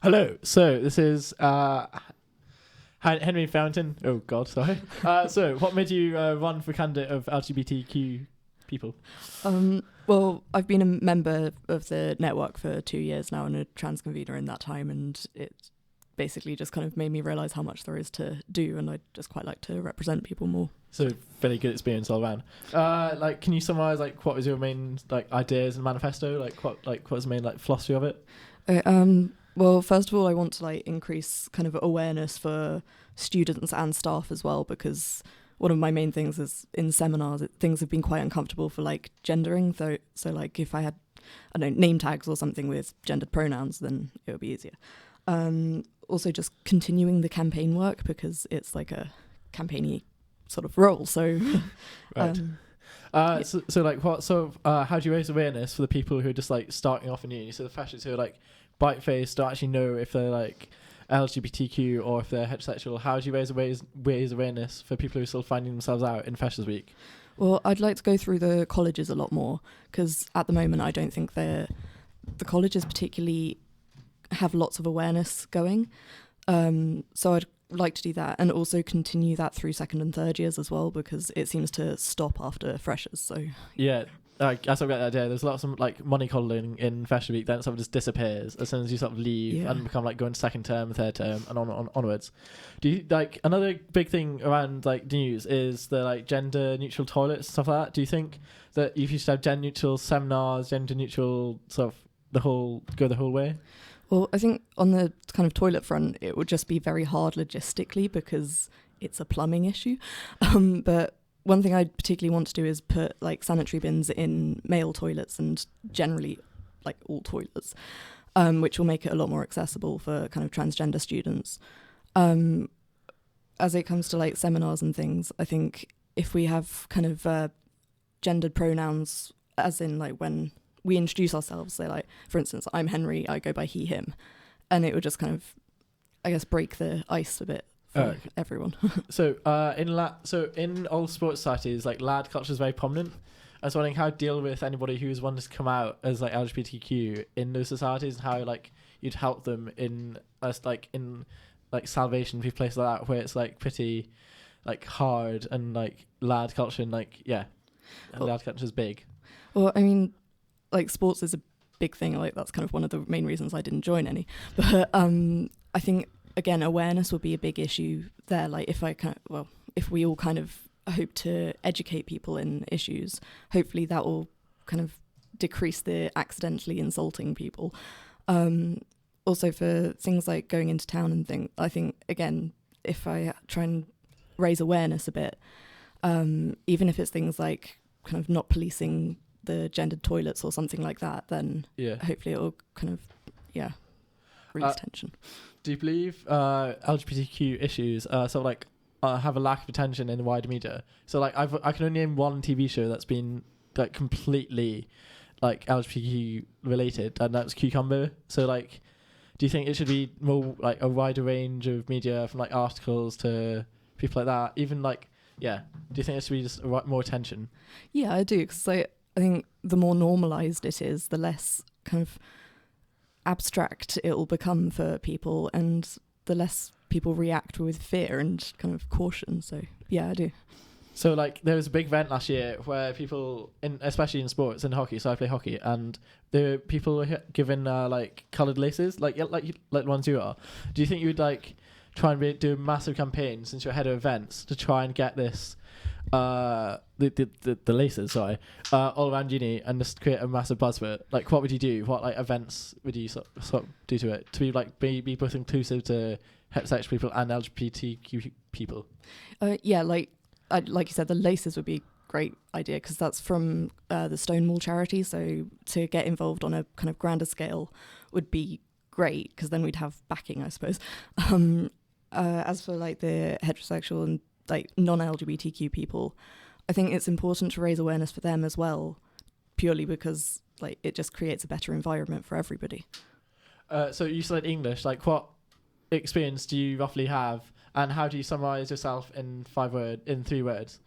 Hello. So this is Henry Fairnington. Oh God, sorry. So what made you run for candidate of LGBTQ people? Well, I've been a member of the network for 2 years now and a trans convener in that time, and it basically just kind of made me realise how much there is to do, and I'd just quite like to represent people more. So very good experience all around. Can you summarise what was your main ideas and manifesto? What was the main philosophy of it? Well, first of all, I want to increase kind of awareness for students and staff as well, because one of my main things is in seminars, things have been quite uncomfortable for gendering. So if I had, name tags or something with gendered pronouns, then it would be easier. Also just continuing the campaign work, because it's like a campaigny sort of role. So, right. Yeah. How do you raise awareness for the people who are just starting off in uni? So the freshers who are bite-faced, don't actually know if they're LGBTQ or if they're heterosexual. How do you raise awareness for people who are still finding themselves out in Freshers Week? Well, I'd like to go through the colleges a lot more, because at the moment I don't think the colleges particularly have lots of awareness going. So I'd like to do that, and also continue that through second and third years as well, because it seems to stop after freshers. So yeah. I sort of get that idea. There's lots of money coddling in Freshers Week, then it sort of just disappears as soon as you sort of leave and become going second term, third term, and onwards. Do you another big thing around news is the gender neutral toilets and stuff like that? Do you think that if you should have gender neutral seminars, gender neutral go the whole way? Well, I think on the kind of toilet front, it would just be very hard logistically because it's a plumbing issue. But one thing I particularly want to do is put sanitary bins in male toilets, and generally all toilets, which will make it a lot more accessible for kind of transgender students. As it comes to seminars and things, I think if we have kind of gendered pronouns, as in when we introduce ourselves, say for instance, I'm Henry, I go by he, him, and it would just kind of, I guess, break the ice a bit. Everyone. So in all sports societies, lad culture is very prominent. I was wondering how to deal with anybody who's wanted to come out as LGBTQ in those societies, and how you'd help them in Salvation, places like that, where it's pretty hard, and lad culture and lad culture is big. Well, I mean, sports is a big thing. That's kind of one of the main reasons I didn't join any. But I think, again, awareness would be a big issue there. If we all kind of hope to educate people in issues, hopefully that will kind of decrease the accidentally insulting people. Also for things like going into town and things, I think, again, if I try and raise awareness a bit, even if it's things like kind of not policing the gendered toilets or something like that, then hopefully it will kind of, release tension. Do you believe LGBTQ issues have a lack of attention in the wider media? So I can only name one TV show that's been completely LGBTQ related, and that's Cucumber. So do you think it should be more a wider range of media, from articles to people like that? Even do you think there should be just more attention? Yeah, I do, because I think the more normalised it is, the less kind of abstract it will become for people, and the less people react with fear and kind of caution. So yeah, I do. So there was a big event last year where people, especially in sports and hockey, so I play hockey, and the people were given coloured laces, like the ones you are. Do you think you would try and do a massive campaign, since you're head of events, to try and get this the laces, all around uni, and just create a massive buzz for it? What would you do? What events would you sort of do to it to be both inclusive to heterosexual people and LGBTQ people? Like you said, the laces would be a great idea, because that's from the Stonewall charity. So to get involved on a kind of grander scale would be great, because then we'd have backing, I suppose. As for the heterosexual and non-LGBTQ people, I think it's important to raise awareness for them as well, purely because it just creates a better environment for everybody. So you studied English. What experience do you roughly have, and how do you summarise yourself in 3 words?